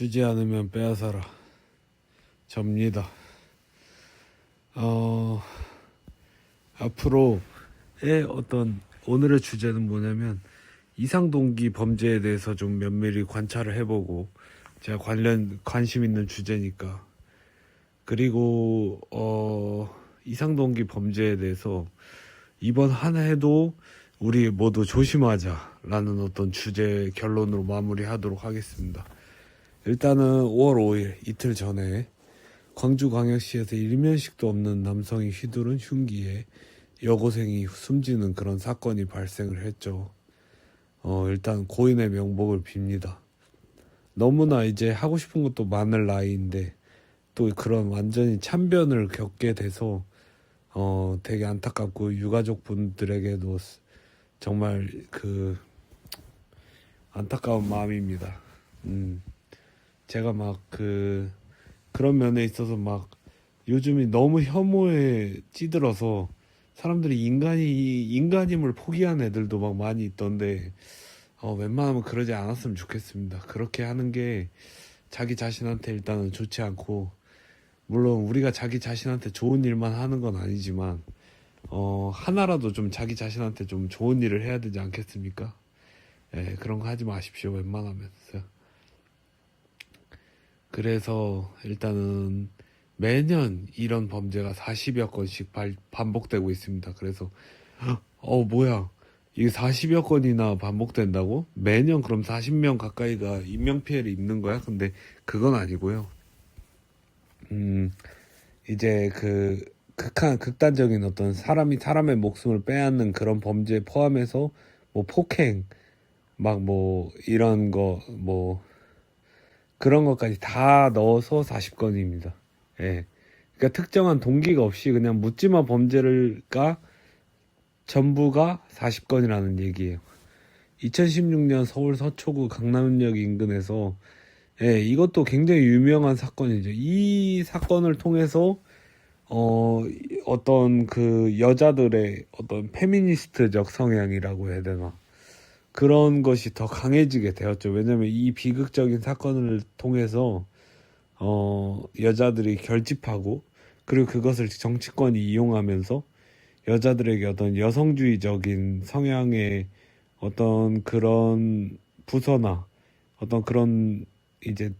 주지 않으면 빼앗아라. 접니다. 앞으로의 오늘의 주제는 뭐냐면 이상동기 범죄에 대해서 좀 면밀히 관찰을 해보고, 제가 관심 있는 주제니까. 그리고 이상동기 범죄에 대해서 이번 한 해도 우리 모두 조심하자라는 어떤 주제 결론으로 마무리하도록 하겠습니다. 일단은 5월 5일 이틀 전에 광주광역시에서 일면식도 없는 남성이 휘두른 흉기에 여고생이 숨지는 그런 사건이 발생을 했죠. 일단 고인의 명복을 빕니다. 너무나 이제 하고 싶은 것도 많을 나이인데 또 그런 완전히 참변을 겪게 돼서 되게 안타깝고, 유가족 분들에게도 정말 안타까운 마음입니다. 제가 그런 면에 있어서 요즘이 너무 혐오에 찌들어서 사람들이 인간임을 포기한 애들도 많이 있던데, 웬만하면 그러지 않았으면 좋겠습니다. 그렇게 하는 게 자기 자신한테 일단은 좋지 않고, 물론 우리가 자기 자신한테 좋은 일만 하는 건 아니지만, 하나라도 좀 자기 자신한테 좀 좋은 일을 해야 되지 않겠습니까? 예, 그런 거 하지 마십시오, 웬만하면. 그래서 일단은 매년 이런 범죄가 40여 건씩 반복되고 있습니다. 그래서 뭐야, 이게 40여 건이나 반복된다고? 매년 그럼 40명 가까이가 인명피해를 입는 거야? 근데 그건 아니고요. 이제 극단적인 어떤 사람의 목숨을 빼앗는 그런 범죄 포함해서 폭행, 이런 거, 그런 것까지 다 넣어서 40건입니다. 예. 그러니까 특정한 동기가 없이 그냥 묻지마 범죄가 전부가 40건이라는 얘기예요. 2016년 서울 서초구 강남역 인근에서, 예, 이것도 굉장히 유명한 사건이죠. 이 사건을 통해서 어떤 여자들의 어떤 페미니스트적 성향이라고 해야 되나, 그런 것이 더 강해지게 되었죠. 왜냐면 이 비극적인 사건을 통해서 여자들이 결집하고, 그리고 그것을 정치권이 이용하면서 여자들에게 어떤 여성주의적인 성향의 어떤 그런 부서나 어떤 그런 이제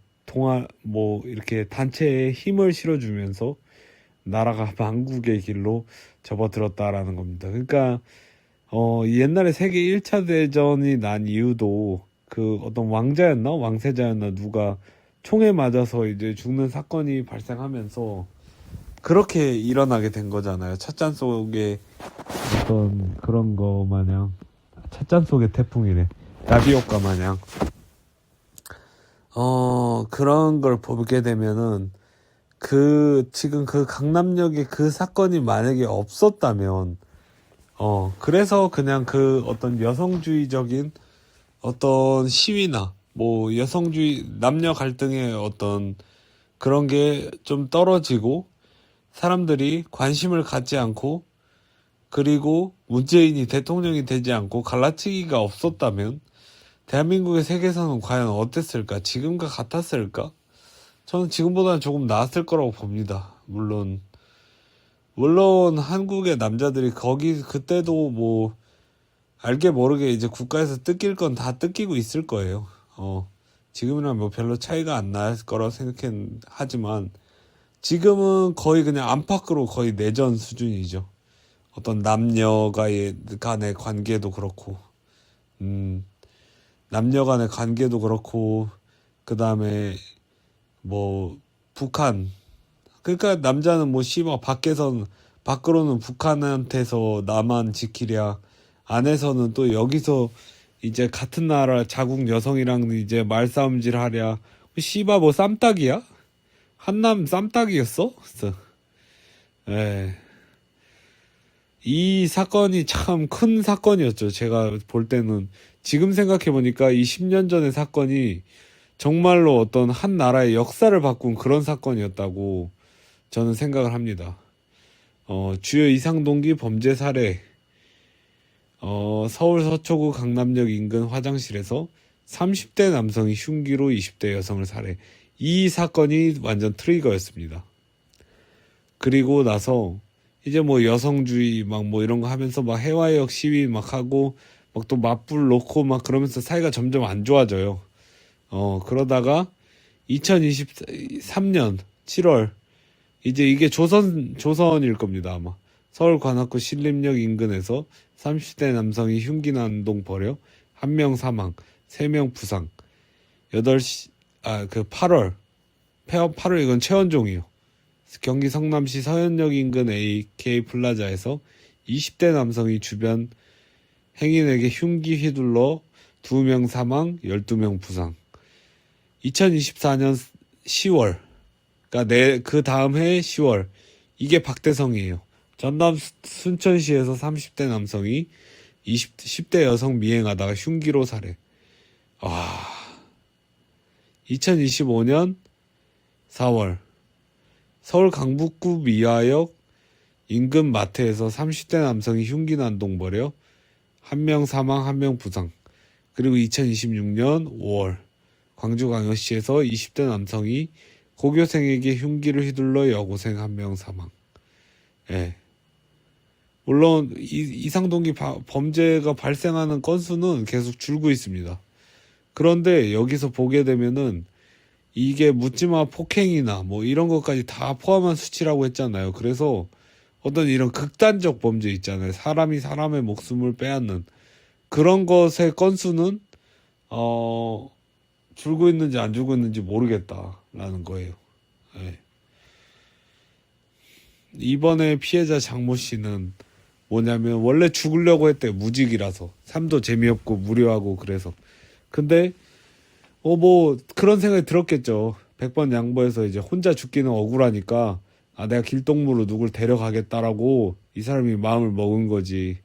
이렇게 단체에 힘을 실어주면서 나라가 망국의 길로 접어들었다라는 겁니다. 그러니까 옛날에 세계 1차 대전이 난 이유도 어떤 왕세자였나 누가 총에 맞아서 이제 죽는 사건이 발생하면서 그렇게 일어나게 된 거잖아요. 찻잔 속에 어떤 그런 거 마냥, 찻잔 속의 태풍이래, 나비효과 마냥. 그런 걸 보게 되면은 지금 강남역에 사건이 만약에 없었다면, 그래서 그냥 어떤 여성주의적인 어떤 시위나 여성주의 남녀 갈등의 어떤 그런 게 좀 떨어지고 사람들이 관심을 갖지 않고, 그리고 문재인이 대통령이 되지 않고 갈라치기가 없었다면 대한민국의 세계사는 과연 어땠을까? 지금과 같았을까? 저는 지금보다는 조금 나았을 거라고 봅니다. 물론 한국의 남자들이 그때도 알게 모르게 이제 국가에서 뜯길 건 다 뜯기고 있을 거예요. 지금이랑 별로 차이가 안 날 거라고 하지만 지금은 거의 그냥 안팎으로 거의 내전 수준이죠. 어떤 남녀 간의 관계도 그렇고, 남녀 간의 관계도 그렇고, 그 다음에 북한, 그러니까 남자는 밖으로는 북한한테서 나만 지키랴, 안에서는 또 여기서 이제 같은 나라 자국 여성이랑 이제 말싸움질 하랴. 쌈딱이야? 한남 쌈딱이었어? 예. 이 사건이 참 큰 사건이었죠. 제가 볼 때는, 지금 생각해보니까 이 10년 전의 사건이 정말로 어떤 한 나라의 역사를 바꾼 그런 사건이었다고 저는 생각을 합니다. 주요 이상동기 범죄 사례. 서울 서초구 강남역 인근 화장실에서 30대 남성이 흉기로 20대 여성을 살해. 이 사건이 완전 트리거였습니다. 그리고 나서 이제 뭐 여성주의 막 뭐 이런 거 하면서 막 해화역 시위 막 하고 막 또 맞불 놓고 막 그러면서 사이가 점점 안 좋아져요. 그러다가 2023년 7월 이제 이게 조선일 겁니다, 아마. 서울 관악구 신림역 인근에서 30대 남성이 흉기 난동 벌여 1명 사망, 3명 부상. 8월 이건 최원종이요. 경기 성남시 서현역 인근 AK 플라자에서 20대 남성이 주변 행인에게 흉기 휘둘러 2명 사망, 12명 부상. 2024년 10월, 그러니까 그 다음 해 10월, 이게 박대성이에요. 전남 순천시에서 30대 남성이 10대 여성 미행하다가 흉기로 살해. 2025년 4월, 서울 강북구 미화역 인근 마트에서 30대 남성이 흉기 난동 벌여 1명 사망, 1명 부상. 그리고 2026년 5월, 광주광역시에서 20대 남성이 고교생에게 흉기를 휘둘러 여고생 1명 사망. 예. 물론 이상동기 범죄가 발생하는 건수는 계속 줄고 있습니다. 그런데 여기서 보게 되면은 이게 묻지마 폭행이나 뭐 이런 것까지 다 포함한 수치라고 했잖아요. 그래서 어떤 이런 극단적 범죄 있잖아요. 사람이 사람의 목숨을 빼앗는 그런 것의 건수는 줄고 있는지 안 줄고 있는지 모르겠다라는 거예요. 네. 이번에 피해자 장모 씨는 뭐냐면 원래 죽으려고 했대요. 무직이라서. 삶도 재미없고 무료하고 그래서. 근데 뭐 그런 생각이 들었겠죠. 100번 양보해서 이제 혼자 죽기는 억울하니까 내가 길동무로 누굴 데려가겠다라고 이 사람이 마음을 먹은 거지.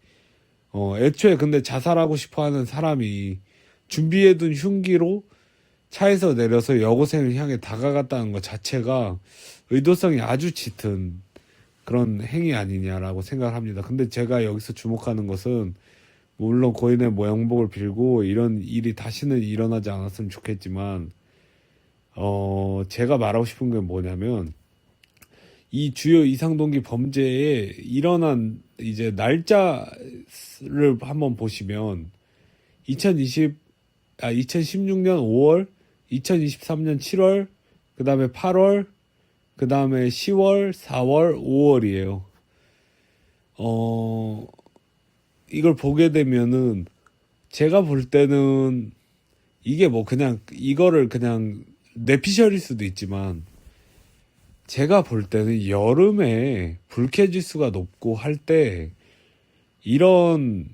애초에 근데 자살하고 싶어 하는 사람이 준비해둔 흉기로 차에서 내려서 여고생을 향해 다가갔다는 것 자체가 의도성이 아주 짙은 그런 행위 아니냐라고 생각합니다. 근데 제가 여기서 주목하는 것은 물론 고인의 모양복을 빌고 이런 일이 다시는 일어나지 않았으면 좋겠지만 제가 말하고 싶은 게 뭐냐면 이 주요 이상동기 범죄에 일어난 이제 날짜를 한번 보시면 2016년 5월, 2023년 7월, 그 다음에 8월, 그 다음에 10월, 4월, 5월이에요. 이걸 보게 되면은 제가 볼 때는 이게 뭐 그냥 이거를 그냥 뇌피셜일 수도 있지만 제가 볼 때는 여름에 불쾌지수가 높고 할 때 이런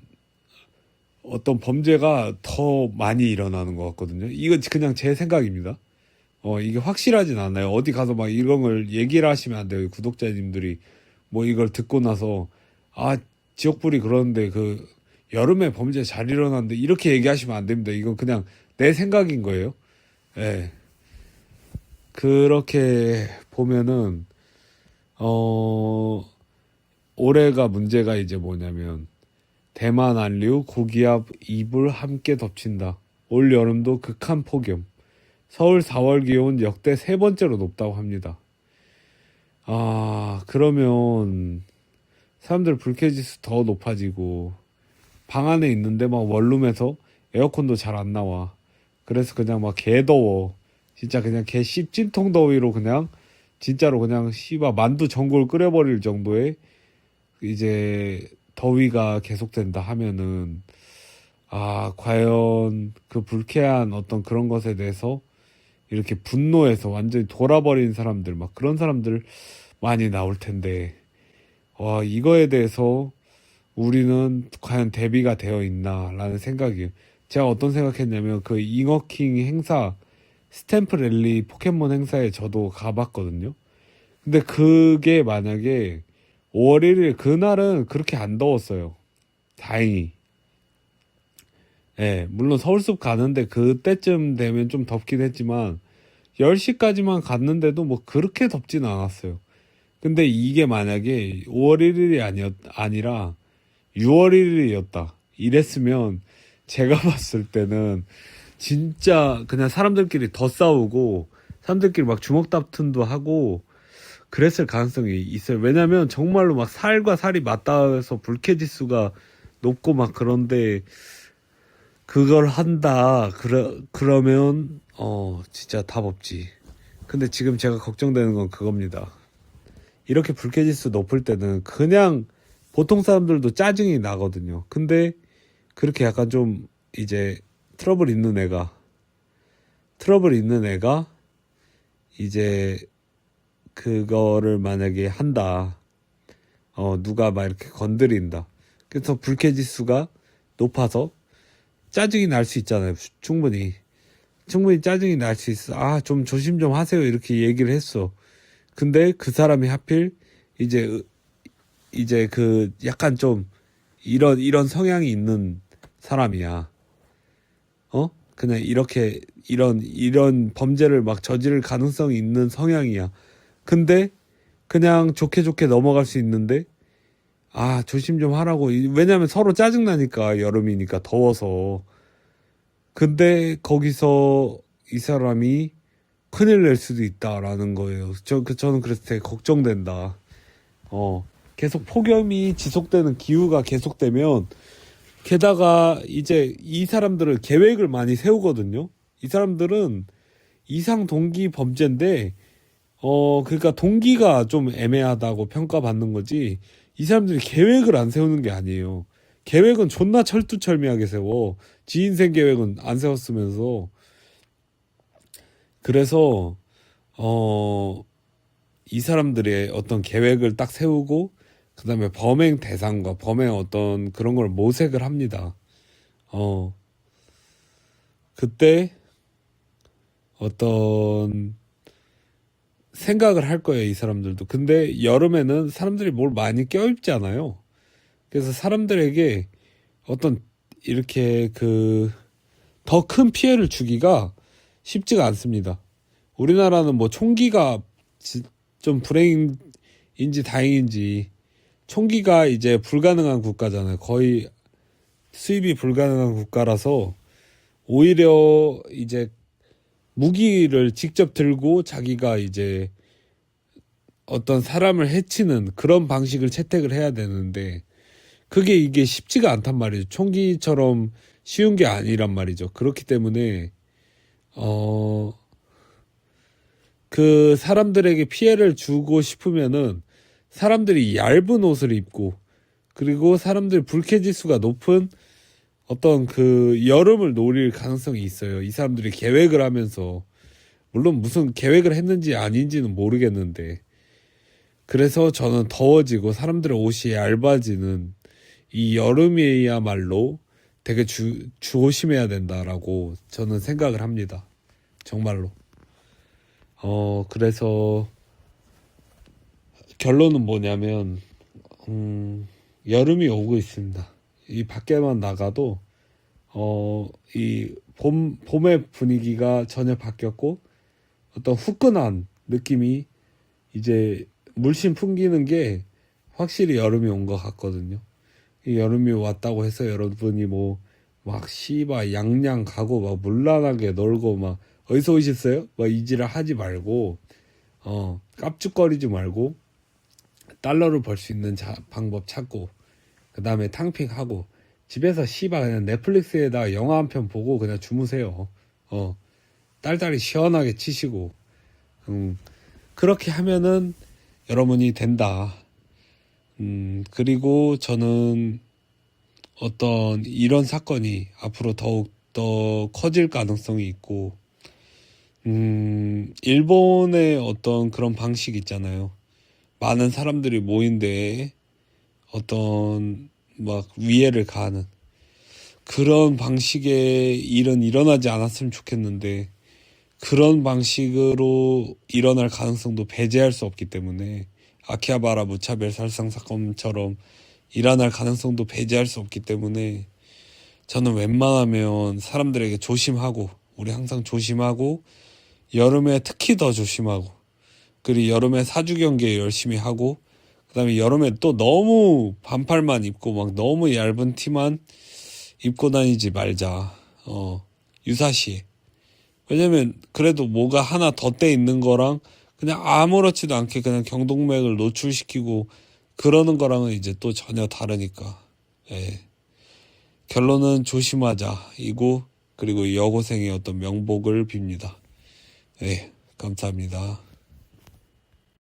어떤 범죄가 더 많이 일어나는 것 같거든요. 이건 그냥 제 생각입니다. 이게 확실하진 않아요. 어디 가서 막 이런 걸 얘기를 하시면 안 돼요. 구독자님들이 뭐 이걸 듣고 나서 지옥불이 그러는데 그 여름에 범죄 잘 일어나는데 이렇게 얘기하시면 안 됩니다. 이건 그냥 내 생각인 거예요. 예. 그렇게 보면은 올해가 문제가 이제 뭐냐면 대만 안류, 고기압, 이불 함께 덮친다. 올 여름도 극한 폭염. 서울 4월 기온 역대 3번째로 높다고 합니다. 그러면 사람들 불쾌지수 더 높아지고 방 안에 있는데 막 원룸에서 에어컨도 잘 안 나와. 그래서 그냥 막 개더워. 진짜 그냥 개 씹진통 더위로 그냥 진짜로 그냥 만두 전골 끓여버릴 정도의 이제 더위가 계속된다 하면은 과연 그 불쾌한 어떤 그런 것에 대해서 이렇게 분노해서 완전히 돌아버린 사람들 막 그런 사람들 많이 나올 텐데 이거에 대해서 우리는 과연 대비가 되어 있나라는 생각이에요. 제가 어떤 생각했냐면 그 잉어킹 행사 스탬프 랠리 포켓몬 행사에 저도 가봤거든요. 근데 그게 만약에 5월 1일 그날은 그렇게 안 더웠어요. 다행히. 예, 물론 서울숲 가는데 그때쯤 되면 좀 덥긴 했지만 10시까지만 갔는데도 뭐 그렇게 덥진 않았어요. 근데 이게 만약에 5월 1일이 아니라 6월 1일이었다. 이랬으면 제가 봤을 때는 진짜 그냥 사람들끼리 더 싸우고 사람들끼리 막 주먹 다툼도 하고 그랬을 가능성이 있어요. 왜냐면 정말로 막 살과 살이 맞닿아서 불쾌지수가 높고 막 그런데 그걸 한다. 그러면 진짜 답 없지. 근데 지금 제가 걱정되는 건 그겁니다. 이렇게 불쾌지수 높을 때는 그냥 보통 사람들도 짜증이 나거든요. 근데 그렇게 약간 좀 이제 트러블 있는 애가 이제 그거를 만약에 한다. 누가 막 이렇게 건드린다. 그래서 불쾌지수가 높아서 짜증이 날 수 있잖아요. 충분히 짜증이 날 수 있어. 아, 좀 조심 좀 하세요. 이렇게 얘기를 했어. 근데 그 사람이 하필 이제 그 약간 좀 이런 성향이 있는 사람이야. 그냥 이렇게 이런 범죄를 막 저지를 가능성이 있는 성향이야. 근데 그냥 좋게 좋게 넘어갈 수 있는데 아, 조심 좀 하라고. 왜냐면 서로 짜증나니까 여름이니까 더워서. 근데 거기서 이 사람이 큰일 낼 수도 있다라는 거예요. 저는 그래서 되게 걱정된다. 계속 폭염이 지속되는 기후가 계속되면 게다가 이제 이 사람들은 계획을 많이 세우거든요. 이 사람들은 이상 동기 범죄인데 그러니까 동기가 좀 애매하다고 평가받는 거지. 이 사람들이 계획을 안 세우는 게 아니에요. 계획은 존나 철두철미하게 세워. 지 인생 계획은 안 세웠으면서. 그래서 이 사람들의 어떤 계획을 딱 세우고 그다음에 범행 대상과 범행 어떤 그런 걸 모색을 합니다. 그때 어떤 생각을 할 거예요, 이 사람들도. 근데 여름에는 사람들이 뭘 많이 껴입지 않아요. 그래서 사람들에게 어떤 이렇게 더 큰 피해를 주기가 쉽지가 않습니다. 우리나라는 뭐 총기가 좀 불행인지 다행인지 총기가 이제 불가능한 국가잖아요. 거의 수입이 불가능한 국가라서 오히려 이제 무기를 직접 들고 자기가 이제 어떤 사람을 해치는 그런 방식을 채택을 해야 되는데 이게 쉽지가 않단 말이죠. 총기처럼 쉬운 게 아니란 말이죠. 그렇기 때문에 그 사람들에게 피해를 주고 싶으면은 사람들이 얇은 옷을 입고 그리고 사람들이 불쾌지수가 높은 어떤 여름을 노릴 가능성이 있어요. 이 사람들이 계획을 하면서 물론 무슨 계획을 했는지 아닌지는 모르겠는데 그래서 저는 더워지고 사람들의 옷이 얇아지는 이 여름이야말로 되게 조심해야 된다라고 저는 생각을 합니다. 정말로. 그래서 결론은 뭐냐면 여름이 오고 있습니다. 이 밖에만 나가도 이 봄의 분위기가 전혀 바뀌었고 어떤 후끈한 느낌이 이제 물씬 풍기는 게 확실히 여름이 온 것 같거든요. 이 여름이 왔다고 해서 여러분이 뭐 막 씨바 양양 가고 막 물란하게 놀고 막 어디서 오셨어요? 막 이지랄 하지 말고 깝죽거리지 말고 달러를 벌 수 있는 방법 찾고 그 다음에 탕핑하고 집에서 씨바 그냥 넷플릭스에다 영화 한 편 보고 그냥 주무세요. 딸딸이 시원하게 치시고 그렇게 하면은 여러분이 된다. 그리고 저는 어떤 이런 사건이 앞으로 더욱 더 커질 가능성이 있고 일본의 어떤 그런 방식 있잖아요. 많은 사람들이 모인 데에 어떤 막 위해를 가하는 그런 방식의 일은 일어나지 않았으면 좋겠는데 그런 방식으로 일어날 가능성도 배제할 수 없기 때문에 아키하바라 무차별 살상 사건처럼 일어날 가능성도 배제할 수 없기 때문에 저는 웬만하면 사람들에게 조심하고 우리 항상 조심하고 여름에 특히 더 조심하고 그리고 여름에 사주 경계 열심히 하고 그다음에 여름에 또 너무 반팔만 입고 막 너무 얇은 티만 입고 다니지 말자. 유사시에. 왜냐면 그래도 뭐가 하나 덧대 있는 거랑 그냥 아무렇지도 않게 그냥 경동맥을 노출시키고 그러는 거랑은 이제 또 전혀 다르니까. 예. 결론은 조심하자 이고 그리고 여고생의 어떤 명복을 빕니다. 예, 감사합니다.